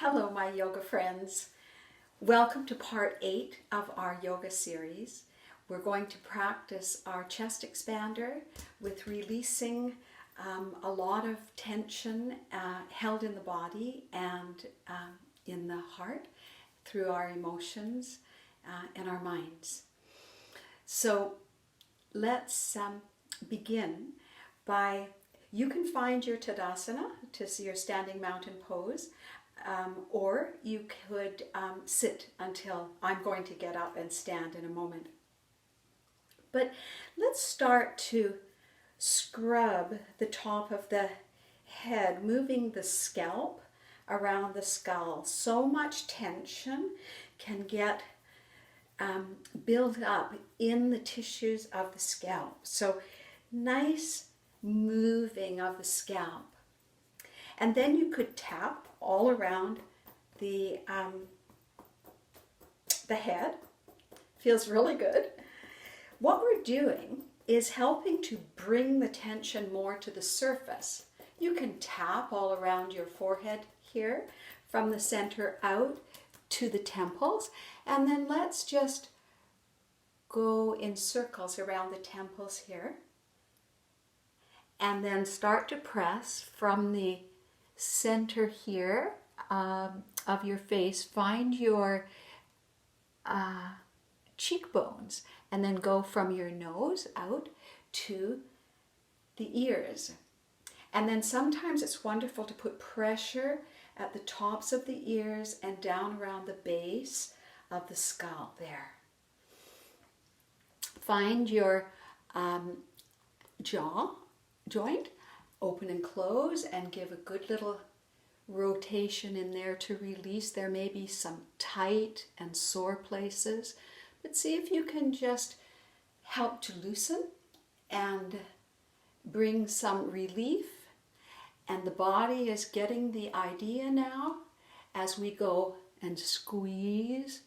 Hello, my yoga friends. Welcome to part 8 of our yoga series. We're going to practice our chest expander with releasing a lot of tension held in the body and in the heart through our emotions and our minds. So let's begin by, you can find your Tadasana, to see your standing mountain pose. Or you could sit until I'm going to get up and stand in a moment. But let's start to scrub the top of the head, moving the scalp around the skull. So much tension can get built up in the tissues of the scalp. So nice moving of the scalp. And then you could tap all around the head. Feels really good. What we're doing is helping to bring the tension more to the surface. You can tap all around your forehead here, from the center out to the temples, and then let's just go in circles around the temples here, and then start to press from the center here of your face. Find your cheekbones and then go from your nose out to the ears. And then sometimes it's wonderful to put pressure at the tops of the ears and down around the base of the skull there. Find your jaw joint, open and close, and give a good little rotation in there to release. There may be some tight and sore places, but see if you can just help to loosen and bring some relief. And the body is getting the idea now as we go and squeeze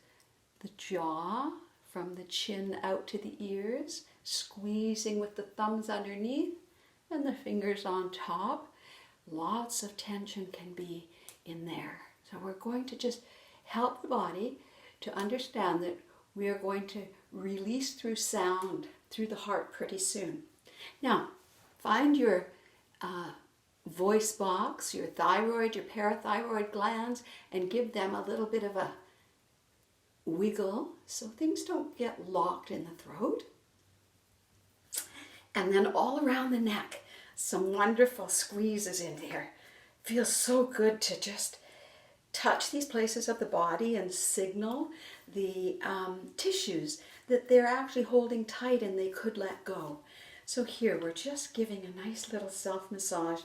the jaw from the chin out to the ears, squeezing with the thumbs underneath and the fingers on top. Lots of tension can be in there. So we're going to just help the body to understand that we are going to release through sound, through the heart pretty soon. Now, find your voice box, your thyroid, your parathyroid glands, and give them a little bit of a wiggle so things don't get locked in the throat. And then all around the neck, some wonderful squeezes in there. Feels so good to just touch these places of the body and signal the tissues that they're actually holding tight and they could let go. So here we're just giving a nice little self-massage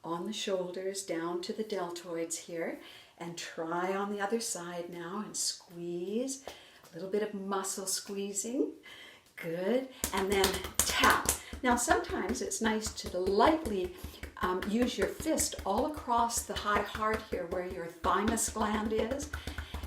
on the shoulders down to the deltoids here, and try on the other side now and squeeze, a little bit of muscle squeezing. Good. And then tap. Now sometimes it's nice to lightly use your fist all across the high heart here where your thymus gland is.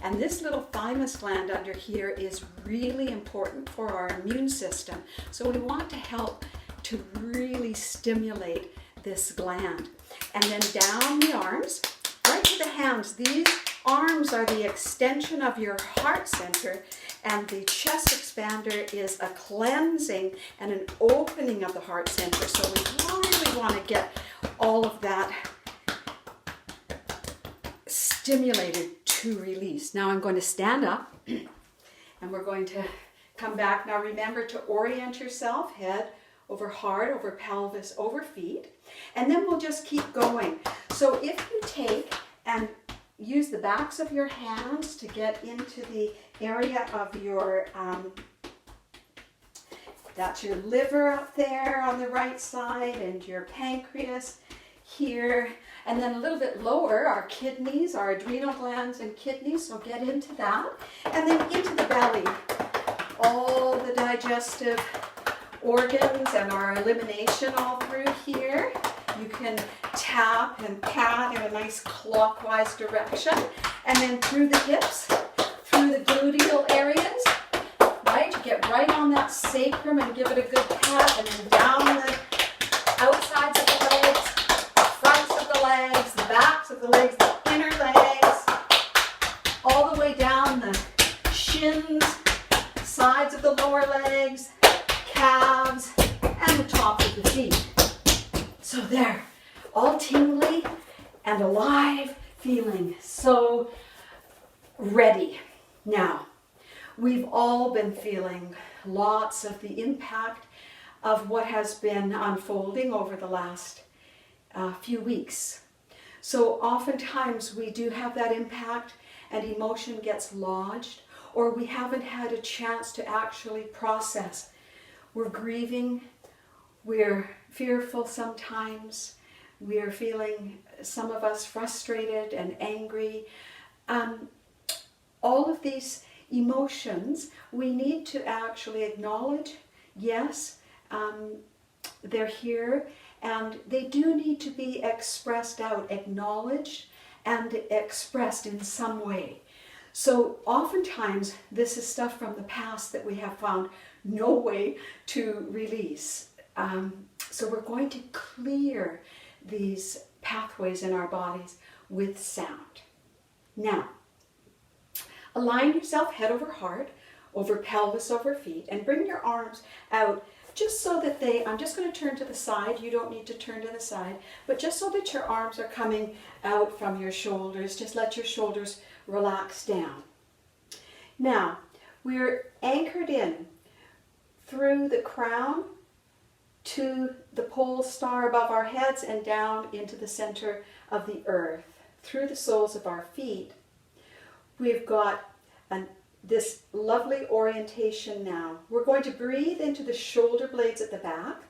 And this little thymus gland under here is really important for our immune system. So we want to help to really stimulate this gland. And then down the arms, right to the hands. These arms are the extension of your heart center, and the chest expander is a cleansing and an opening of the heart center. So we really want to get all of that stimulated to release. Now I'm going to stand up and we're going to come back. Now remember to orient yourself, head over heart, over pelvis, over feet, and then we'll just keep going. So if you take and use the backs of your hands to get into the area of your, that's your liver up there on the right side, and your pancreas here, and then a little bit lower, our kidneys, our adrenal glands and kidneys, so get into that, and then into the belly, all the digestive organs and our elimination all through here. You can tap and pat in a nice clockwise direction, and then through the hips, through the gluteal areas, right? Get right on that sacrum and give it a good pat, and then down the outsides of the legs, fronts of the legs, the backs of the legs, the inner legs, happy and alive, feeling so ready. Now, we've all been feeling lots of the impact of what has been unfolding over the last few weeks. So oftentimes we do have that impact and emotion gets lodged, or we haven't had a chance to actually process. We're grieving, we're fearful sometimes, we're feeling, some of us, frustrated and angry. All of these emotions we need to actually acknowledge. Yes, they're here, and they do need to be expressed out, acknowledged and expressed in some way. So oftentimes this is stuff from the past that we have found no way to release. So we're going to clear these pathways in our bodies with sound. Now, align yourself head over heart, over pelvis, over feet, and bring your arms out just so that I'm just going to turn to the side. You don't need to turn to the side, but just so that your arms are coming out from your shoulders. Just let your shoulders relax down. Now, we're anchored in through the crown to the pole star above our heads and down into the center of the earth. Through the soles of our feet, we've got this lovely orientation now. We're going to breathe into the shoulder blades at the back.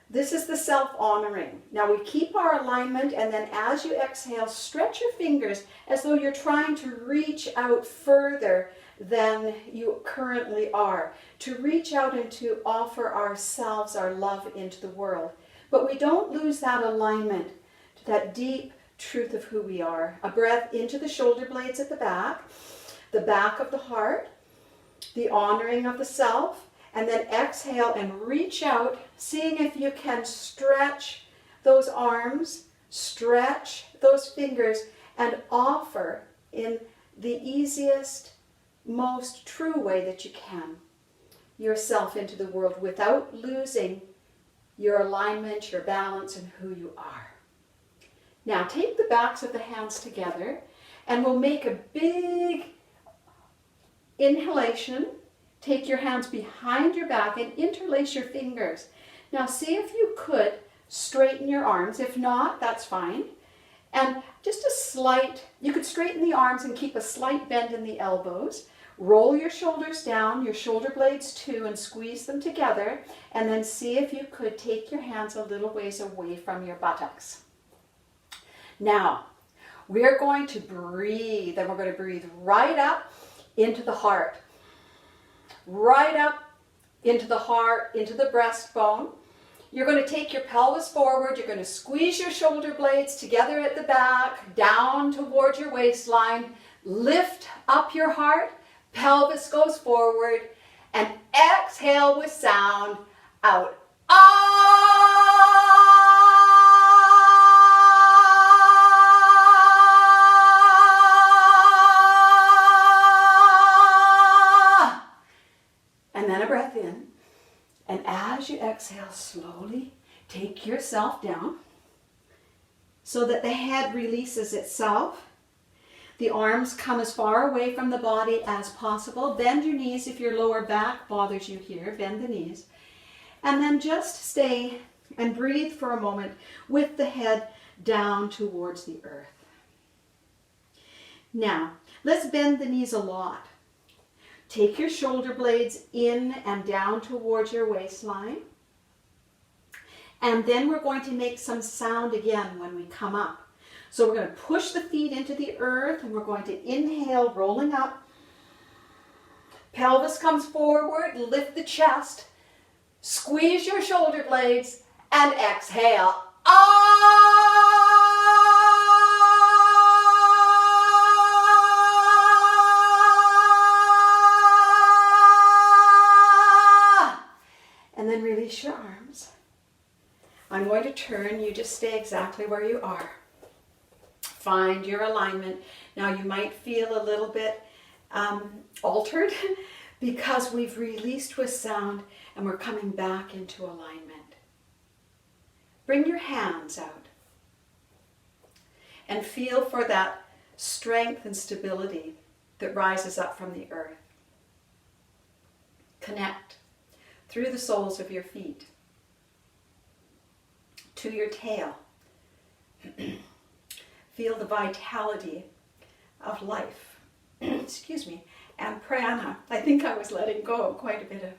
This is the self-honoring. Now we keep our alignment, and then as you exhale, stretch your fingers as though you're trying to reach out further than you currently are. To reach out and to offer ourselves, our love into the world. But we don't lose that alignment to that deep truth of who we are. A breath into the shoulder blades at the back of the heart, the honoring of the self, and then exhale and reach out, seeing if you can stretch those arms, stretch those fingers, and offer in the easiest, most true way that you can yourself into the world without losing your alignment, your balance, and who you are. Now take the backs of the hands together and we'll make a big inhalation. Take your hands behind your back and interlace your fingers. Now see if you could straighten your arms. If not, that's fine. And just a slight, you could straighten the arms and keep a slight bend in the elbows. Roll your shoulders down, your shoulder blades too, and squeeze them together. And then see if you could take your hands a little ways away from your buttocks. Now, we're going to breathe, and we're going to breathe right up into the heart. Right up into the heart, into the breastbone. You're going to take your pelvis forward. You're going to squeeze your shoulder blades together at the back, down towards your waistline. Lift up your heart. Pelvis goes forward. And exhale with sound out. And then a breath in. And as you exhale, slowly take yourself down so that the head releases itself. The arms come as far away from the body as possible. Bend your knees if your lower back bothers you here. Bend the knees. And then just stay and breathe for a moment with the head down towards the earth. Now, let's bend the knees a lot. Take your shoulder blades in and down towards your waistline. And then we're going to make some sound again when we come up. So we're going to push the feet into the earth, and we're going to inhale, rolling up. Pelvis comes forward, lift the chest, squeeze your shoulder blades, and exhale. And then release your arms. I'm going to turn. You just stay exactly where you are. Find your alignment. Now you might feel a little bit altered because we've released with sound and we're coming back into alignment. bring your hands out and feel for that strength and stability that rises up from the earth. Connect through the soles of your feet to your tail. Feel the vitality of life. Excuse me. And prana. I think I was letting go quite a bit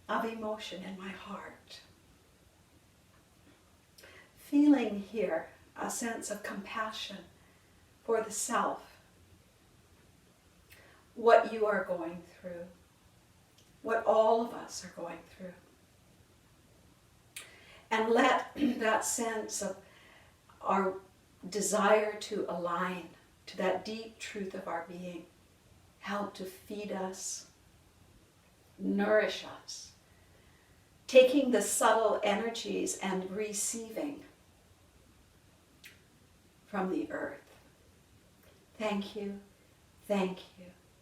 of emotion in my heart. Feeling here a sense of compassion for the self, what you are going through, what all of us are going through. And let that sense of our desire to align to that deep truth of our being help to feed us, nourish us, taking the subtle energies and receiving from the earth. Thank you,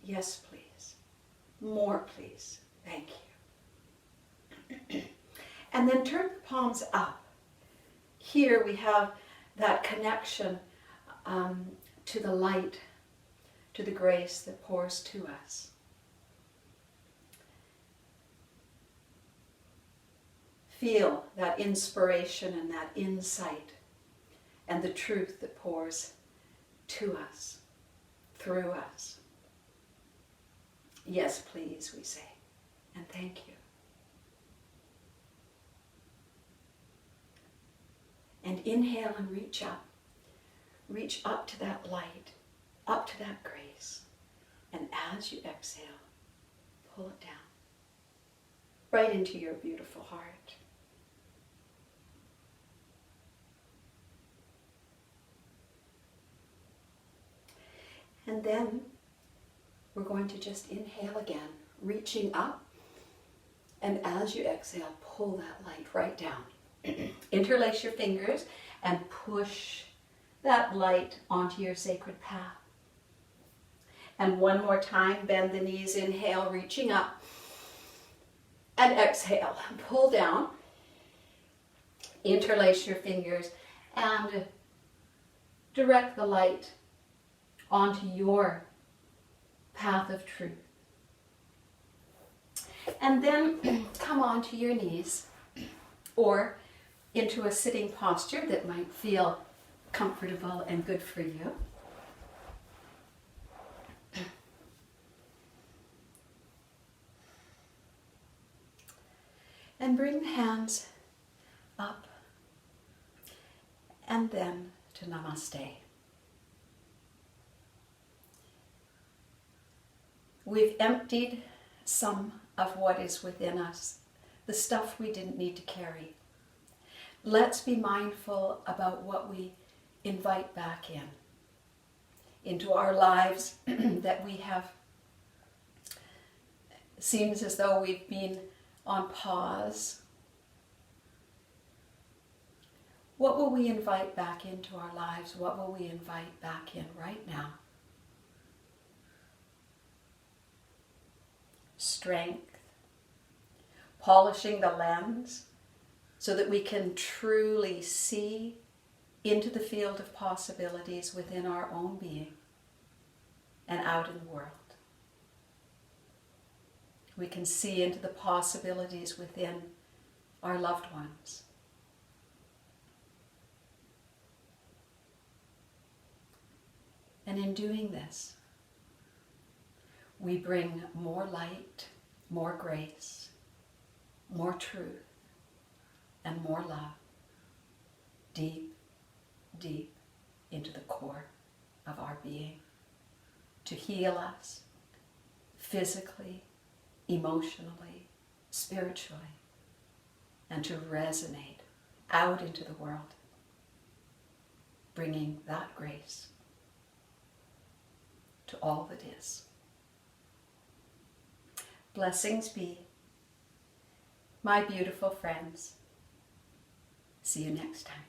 yes please, more please, thank you. And then turn the palms up. Here we have that connection to the light, to the grace that pours to us. Feel that inspiration and that insight and the truth that pours to us, through us. Yes, please, we say, and thank you. And inhale and reach up. Reach up to that light, up to that grace. And as you exhale, pull it down, right into your beautiful heart. And then we're going to just inhale again, reaching up. And as you exhale, pull that light right down. Interlace your fingers and push that light onto your sacred path. And one more time, bend the knees, inhale, reaching up. And exhale, pull down. Interlace your fingers and direct the light onto your path of truth. And then come onto your knees or into a sitting posture that might feel comfortable and good for you. And bring the hands up and then to Namaste. We've emptied some of what is within us, the stuff we didn't need to carry. Let's be mindful about what we invite back into our lives that we have, seems as though we've been on pause. What will we invite back into our lives? What will we invite back in right now? Strength, polishing the lens so that we can truly see into the field of possibilities within our own being and out in the world. We can see into the possibilities within our loved ones. And in doing this, we bring more light, more grace, more truth, and more love deep, deep into the core of our being to heal us physically, emotionally, spiritually, and to resonate out into the world, bringing that grace to all that is. Blessings be, my beautiful friends. See you next time.